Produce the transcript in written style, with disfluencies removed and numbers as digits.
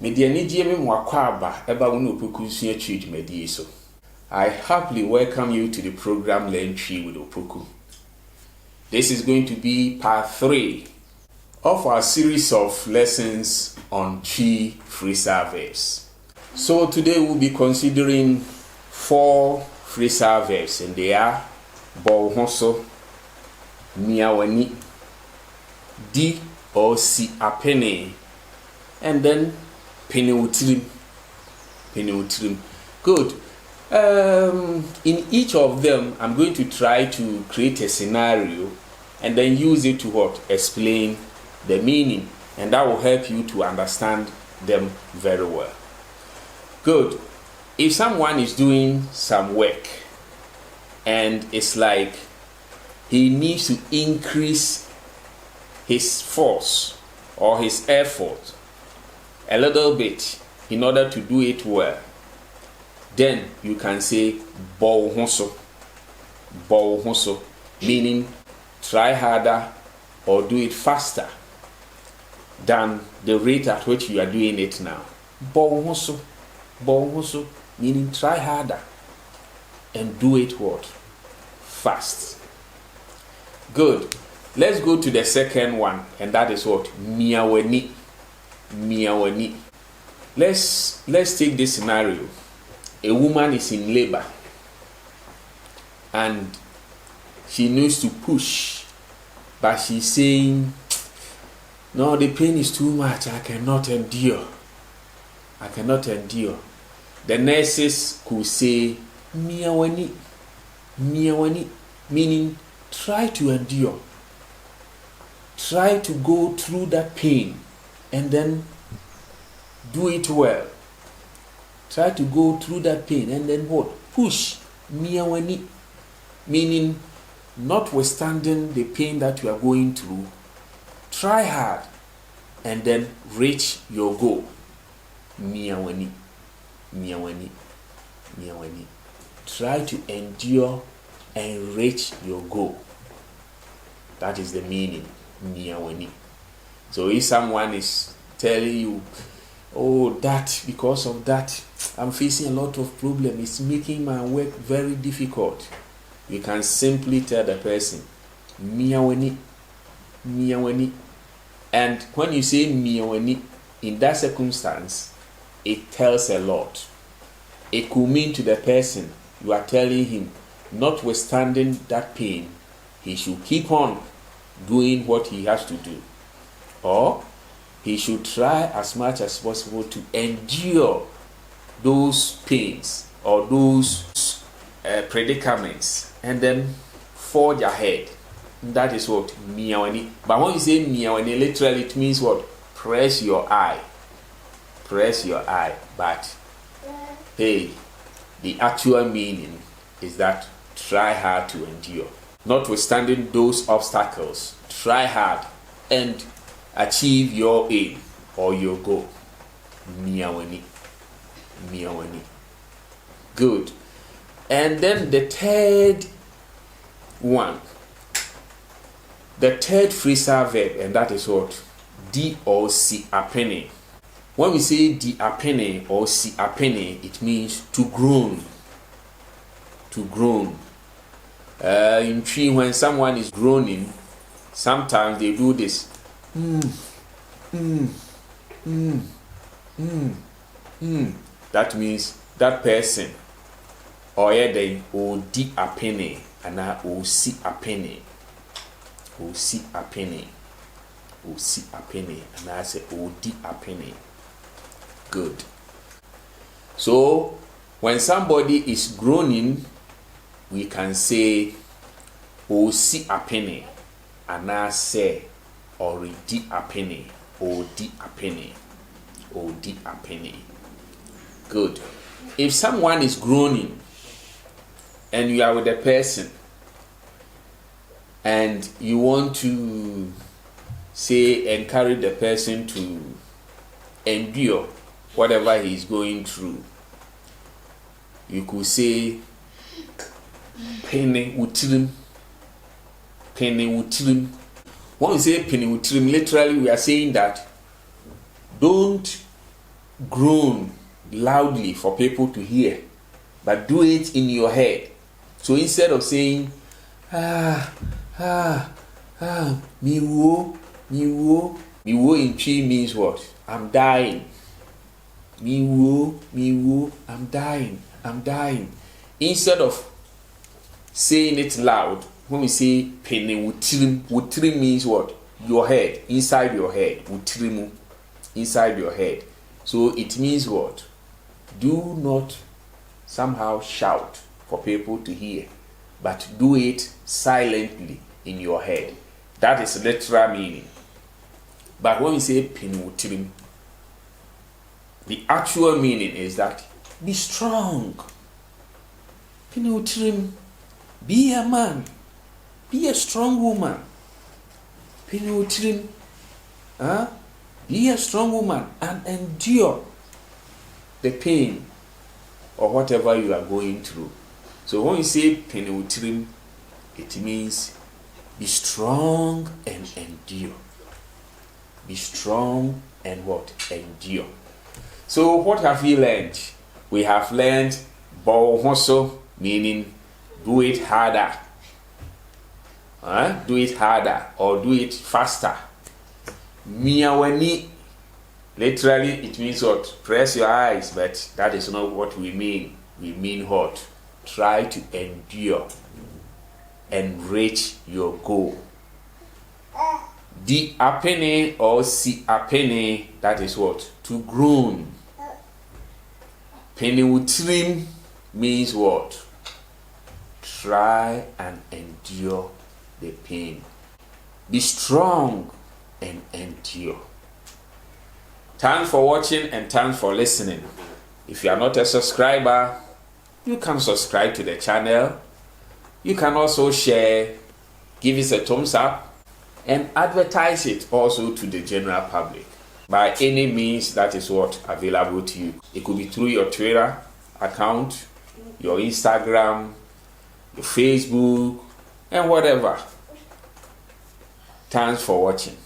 Medianiji me mwakwaba eba wunu Opoku suya chidumedi so. I happily welcome you to the program Learn Tree with Opoku. This is going to be part 3 of our series of lessons on tree phrasal verbs. So today we'll be considering 4 phrasal verbs, and they are bohoso, miawani, di or si apene, and then Pene, tirim. Good. In each of them, I'm going to try to create a scenario and then use it to explain the meaning, and that will help you to understand them very well. Good. If someone is doing some work and it's like he needs to increase his force or his effort a little bit in order to do it well, then you can say bohoso, meaning try harder or do it faster than the rate at which you are doing it now. Bohoso, meaning try harder and do it fast. Good. Let's go to the second one, and that is miawani. Let's take this scenario. A woman is in labor and she needs to push, but she's saying, no, the pain is too much, I cannot endure. The nurses could say miawani, meaning try to endure, try to go through that pain and then do it well. Try to go through that pain and then push. Miawani, meaning notwithstanding the pain that you are going through, try hard and then reach your goal. Miawani. Try to endure and reach your goal. That is the meaning. Miawani. So if someone is telling you, oh, that because of that I'm facing a lot of problems, it's making my work very difficult, you can simply tell the person miawani. And when you say miawani in that circumstance, it tells a lot. It could mean to the person you are telling him, notwithstanding that pain, he should keep on doing what he has to do, or he should try as much as possible to endure those pains or those predicaments and then forge ahead. That is miawani. But when you say miawani, literally it means press your eye. But hey, the actual meaning is that try hard to endure. Notwithstanding those obstacles, try hard and achieve your aim or your goal. Miawani. Good. And then the third one, the third phrasal verb, and that is di or si apene. When we say di apene or si apene, it means to groan. In tree, when someone is groaning, sometimes they do this. That means that person or they o di apene and o si apene and I say o di apene. Good. So when somebody is groaning, we can say o si apene and I say or di apene, or di apene. Good. If someone is groaning and you are with a person and you want to encourage the person to endure whatever he is going through, you could say Pene tirim. When we say pene tirim, literally we are saying that don't groan loudly for people to hear, but do it in your head. So instead of saying miwo, miwo in Chi means what? I'm dying. Miwo, I'm dying. Instead of saying it loud, when we say pene tirim means what? Your head, inside your head. Tirimu, inside your head. So it means what? Do not somehow shout for people to hear, but do it silently in your head. That is literal meaning. But when we say pene tirim, the actual meaning is that be strong. Pene tirim, be a man, be a strong woman. Pene tirim, be a strong woman and endure the pain or whatever you are going through. So when we say pene tirim, it means be strong and endure. Be strong and what? Endure. So what have we learned? We have learned bohoso, meaning do it harder. Do it harder or do it faster. Miaweni, literally it means what? Press your eyes, but that is not what we mean. We mean what? Try to endure and reach your goal. The apene or si apene, that is what? To groan. Pene tirim means what? Try and endure the pain. Be strong and endure. Thanks for watching and thanks for listening. If you are not a subscriber, you can subscribe to the channel. You can also share, give us a thumbs up, and advertise it also to the general public. By any means that is what available to you. It could be through your Twitter account, your Instagram, your Facebook, and whatever. Thanks for watching.